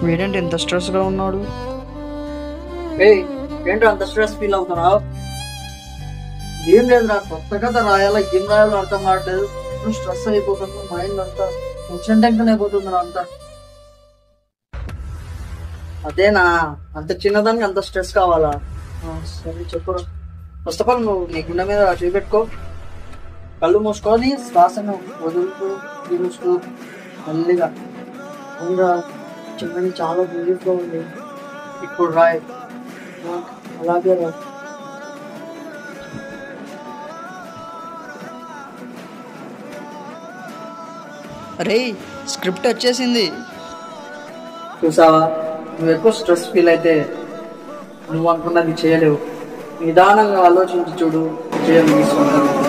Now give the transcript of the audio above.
వీడేంటి ఎంత స్ట్రెస్ గా ఉన్నాడు? ఏంటో అంత స్ట్రెస్ ఫీల్ అవుతున్నావు? ఏం లేదు, నాకు కొత్త కథ రాయాలా, ఏం రాయాలో అర్థం కావట్లేదు. స్ట్రెస్ అయిపోతుంది, మైండ్ అంతా టెన్షన్ అయిపోతుంది అంతా. అదేనా, అంత చిన్నదానికి అంత స్ట్రెస్ కావాలా? సరే చెప్పురా. ఫస్ట్ ఆఫ్ ఆల్ నువ్వు నీ గుండె మీద చూపెట్టుకో, కళ్ళు మూసుకొని శ్వాసను వదులుతూ పీలుస్తూ మెల్లిగా. అవునా, చిన్నది చాలా రిలీఫ్గా ఉంది. ఇప్పుడు రాయ్, అలాగే రా. అరే, స్క్రిప్ట్ వచ్చేసింది. చూసావా, నువ్వు ఎక్కువ స్ట్రెస్ ఫీల్ అయితే నువ్వు అనుకున్నది చేయలేవు. నిదానంగా ఆలోచించి చూడు, చేయగలుగుతావు.